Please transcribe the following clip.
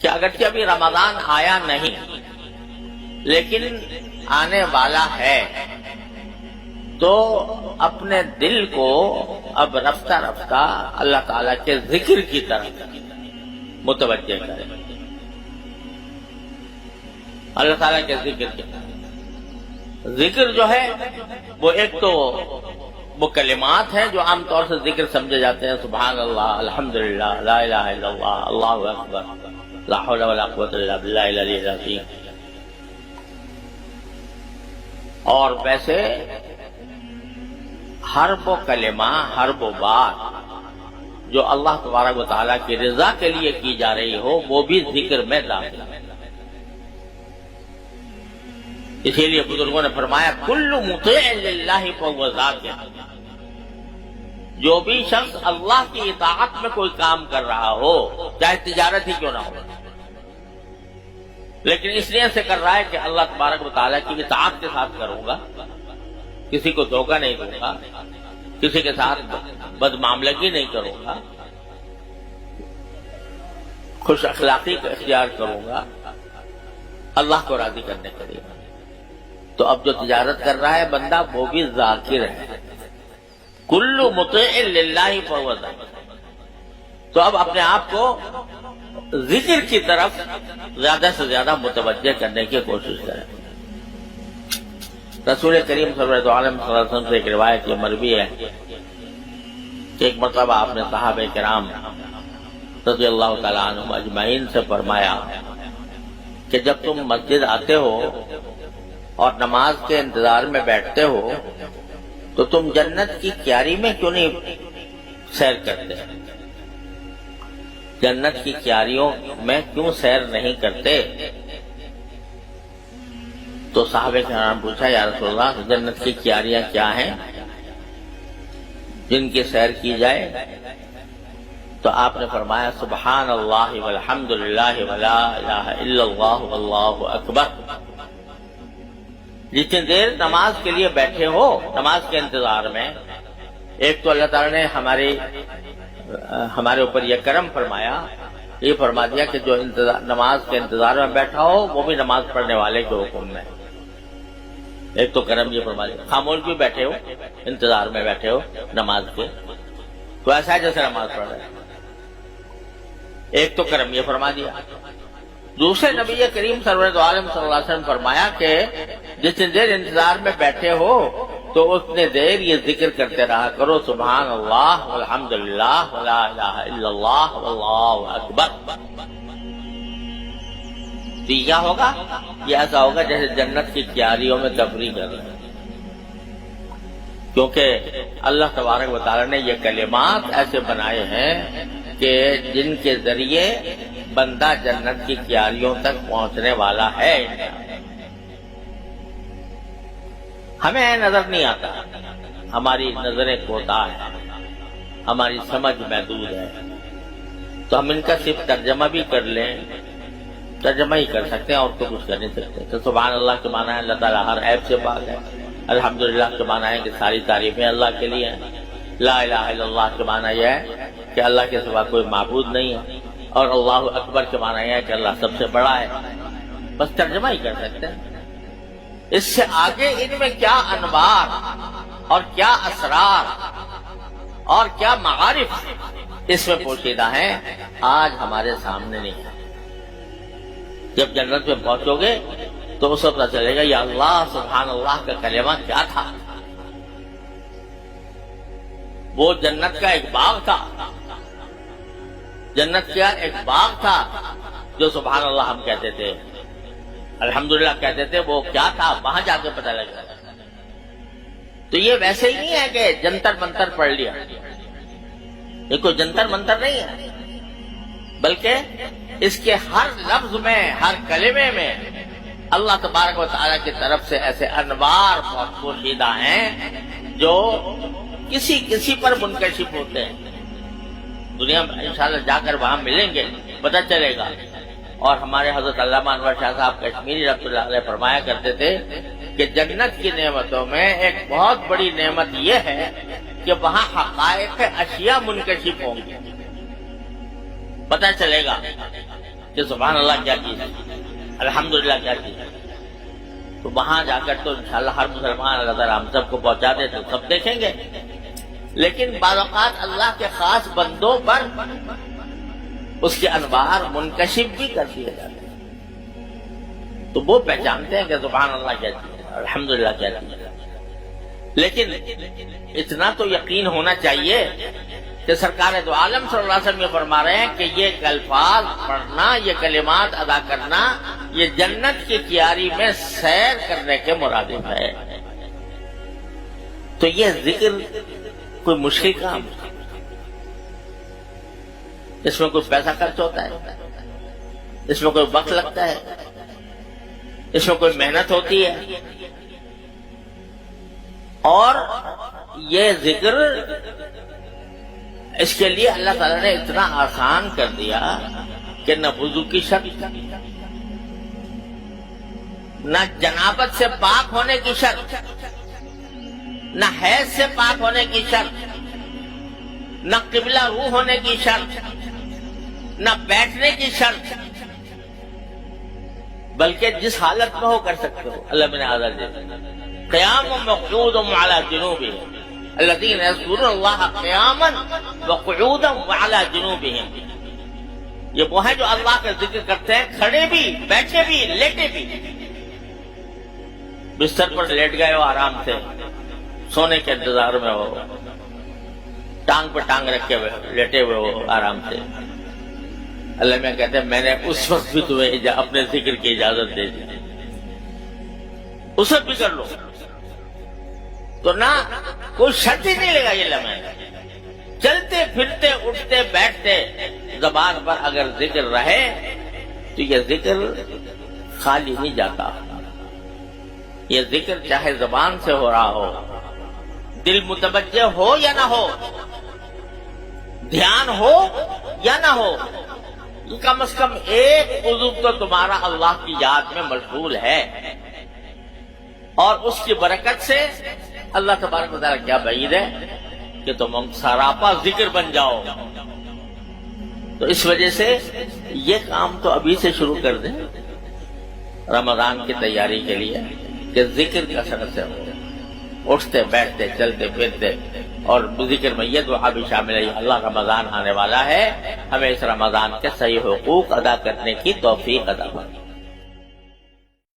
کہ اگرچہ ابھی رمضان آیا نہیں لیکن آنے والا ہے، تو اپنے دل کو اب رفتہ رفتہ اللہ تعالیٰ کے ذکر کی طرف متوجہ کرے، اللہ تعالیٰ کے ذکر کی طرف۔ ذکر جو ہے وہ ایک تو وہ کلمات ہیں جو عام طور سے ذکر سمجھے جاتے ہیں، سبحان اللہ، الحمدللہ، لا الہ الا اللہ، اللہ اکبر، لا حول ولا قوۃ الا باللہ العلی العظیم۔ اور ویسے ہر وہ کلمہ، ہر وہ بات جو اللہ تبارک و تعالیٰ کی رضا کے لیے کی جا رہی ہو وہ بھی ذکر میں داخل ہے۔ اسی لیے بزرگوں نے فرمایا کل مطیع للہ فہو ذاکر، جو بھی شخص اللہ کی اطاعت میں کوئی کام کر رہا ہو، چاہے تجارت ہی کیوں نہ ہو، لیکن اس لیے سے کر رہا ہے کہ اللہ تبارک و تعالیٰ کی اطاعت کے ساتھ کروں گا، کسی کو دھوکہ نہیں دوں گا، کسی کے ساتھ بدمعاملگی نہیں کروں گا، خوش اخلاقی کا اختیار کروں گا، اللہ کو راضی کرنے کے لیے۔ تو اب جو تجارت کر رہا ہے بندہ وہ بھی ذاکر ہے، کل مطیع للہ فہو ذاکر۔ تو اب اپنے آپ کو ذکر کی طرف زیادہ سے زیادہ متوجہ کرنے کی کوشش کریں۔ رسول کریم صلی اللہ علیہ وسلم سے ایک روایت یہ مروی ہے کہ ایک مرتبہ آپ نے صحابہ کرام رضی اللہ تعالیٰ عنہم اجمعین سے فرمایا کہ جب تم مسجد آتے ہو اور نماز کے انتظار میں بیٹھتے ہو تو تم جنت کی کیاری میں کیوں نہیں سیر کرتے؟ جنت کی کیاریوں میں کیوں سیر نہیں کرتے؟ تو صحابہ کرام پوچھا یا رسول اللہ جنت کی کیاریاں کیا ہیں جن کی سیر کی جائے؟ تو آپ نے فرمایا سبحان اللہ والحمد للہ ولا الہ الا اللہ واللہ اکبر۔ جتنی دیر نماز کے لیے بیٹھے ہو، نماز کے انتظار میں، ایک تو اللہ تعالیٰ نے ہمارے اوپر یہ کرم فرمایا، یہ فرما دیا کہ جو نماز کے انتظار میں بیٹھا ہو وہ بھی نماز پڑھنے والے کے حکم میں، ایک تو کرم یہ فرما دیا۔ خاموش بھی بیٹھے ہو، انتظار میں بیٹھے ہو نماز کے، تو ایسا ہے جیسے نماز پڑھ رہے، ایک تو کرم یہ فرما دیا۔ دوسرے نبی کریم سرور عالم صلی اللہ علیہ وسلم فرمایا کہ جتنی دیر انتظار میں بیٹھے ہو تو اتنے دیر یہ ذکر کرتے رہا کرو سبحان اللہ والحمد للہ ولا الہ الا اللہ واللہ اکبر۔ تو یہ کیا ہوگا؟ یہ ایسا ہوگا جیسے جنت کی کیاریوں میں تفریح کر رہے ہیں، کیونکہ اللہ تبارک و تعالیٰ نے یہ کلمات ایسے بنائے ہیں کہ جن کے ذریعے بندہ جنت کی کیاریوں تک پہنچنے والا ہے۔ ہمیں نظر نہیں آتا، ہماری نظریں کوتاہ ہیں، ہماری سمجھ محدود ہے، تو ہم ان کا صرف ترجمہ بھی کر لیں، ترجمہ ہی کر سکتے ہیں اور تو کچھ کر نہیں سکتے۔ تو سبحان اللہ کے معنی ہے اللہ تعالیٰ ہر عیب سے پاک ہے، الحمدللہ کے معنی ہے کہ ساری تعریفیں اللہ کے لیے ہیں، لا الہ الا اللہ کے معنی یہ ہے کہ اللہ کے سوا کوئی معبود نہیں ہے، اور اللہ اکبر کے معنی یہ ہے کہ اللہ سب سے بڑا ہے۔ بس ترجمہ ہی کر سکتے ہیں، اس سے آگے ان میں کیا انوار اور کیا اسرار اور کیا معارف اس میں پوشیدہ ہیں آج ہمارے سامنے نہیں ہے۔ جب جنت میں پہنچو گے تو اس وقت پتہ چلے گا یا اللہ سبحان اللہ کا کلمہ کیا تھا۔ وہ جنت کا ایک باغ تھا، جنت کا ایک باغ تھا جو سبحان اللہ ہم کہتے تھے، الحمدللہ کہتے تھے، وہ کیا تھا وہاں جا کے پتہ لگا۔ تو یہ ویسے ہی نہیں ہے کہ جنتر منتر پڑھ لیا، یہ کوئی جنتر منتر نہیں ہے، بلکہ اس کے ہر لفظ میں، ہر کلمے میں اللہ تبارک و تعالیٰ کی طرف سے ایسے انوار پوشیدہ ہیں جو کسی پر منکشف ہوتے ہیں۔ دنیا میں انشاءاللہ جا کر وہاں ملیں گے، پتہ چلے گا۔ اور ہمارے حضرت علامہ انور شاہ صاحب کشمیری رحمۃ اللہ علیہ فرمایا کرتے تھے کہ جنت کی نعمتوں میں ایک بہت بڑی نعمت یہ ہے کہ وہاں حقائق اشیاء منکشف ہوں گے، پتہ چلے گا کہ سبحان اللہ کیا چیز ہے، الحمدللہ کیا چیز ہے، تو وہاں جا کر تو انشاءاللہ ہر مسلمان اگر ہم سب کو پہنچا دے تو سب دیکھیں گے. لیکن بعض اوقات اللہ کے خاص بندوں پر اس کے انوار منکشف بھی کر دیے جاتے ہیں، تو وہ پہچانتے ہیں کہ سبحان اللہ کیا چیز ہے، الحمدللہ کیا چیز ہے. لیکن اتنا تو یقین ہونا چاہیے کہ سرکار دو عالم صلی اللہ علیہ وسلم یہ فرما رہے ہیں کہ یہ الفاظ پڑھنا، یہ کلمات ادا کرنا، یہ جنت کی کیاری میں سیر کرنے کے مرادف ہے. تو یہ ذکر کوئی مشکل کام، اس میں کوئی پیسہ خرچ ہوتا ہے، اس میں کوئی وقت لگتا ہے، اس میں کوئی محنت ہوتی ہے. اور یہ ذکر اس کے لیے اللہ تعالیٰ نے اتنا آسان کر دیا کہ نہ وضو کی شرط، نہ جنابت سے پاک ہونے کی شرط، نہ حیض سے پاک ہونے کی شرط، نہ قبلہ روح ہونے کی شرط، نہ بیٹھنے کی شرط، بلکہ جس حالت میں ہو کر سکتے ہو. اللہ میں نے حاضر دے قیام وقعود وعلی جنوبہم الذین یذکرون اللہ قیاما وقعودا وعلی جنوبہم. یہ وہ ہیں جو اللہ کا ذکر کرتے ہیں کھڑے بھی، بیٹھے بھی، لیٹے بھی. بستر پر لیٹ گئے ہو آرام سے، سونے کے انتظار میں ہو، ٹانگ پر ٹانگ رکھے ہوئے لیٹے ہوئے ہو آرام سے، اللہ میں کہتے ہیں میں نے اس وقت بھی تمہیں اپنے ذکر کی اجازت دے دی، اس وقت بھی کر لو. تو نہ کوئی شرط ہی نہیں لگا یہ لمحے، چلتے پھرتے اٹھتے بیٹھتے زبان پر اگر ذکر رہے تو یہ ذکر خالی نہیں جاتا. یہ ذکر چاہے زبان سے ہو رہا ہو، دل متوجہ ہو یا نہ ہو، دھیان ہو یا نہ ہو، یہ کم از کم ایک عضو تو تمہارا اللہ کی یاد میں مشغول ہے. اور اس کی برکت سے اللہ تبارک و تعالیٰ کیا بعید ہے کہ تم سراپا ذکر بن جاؤ. تو اس وجہ سے یہ کام تو ابھی سے شروع کر دیں رمضان کی تیاری کے لیے کہ ذکر کثرت سے ہو، اٹھتے بیٹھتے چلتے پھرتے. اور ذکر میں یہ دعا بھی شامل ہے اللہ رمضان آنے والا ہے، ہمیں اس رمضان کے صحیح حقوق ادا کرنے کی توفیق عطا فرمائے.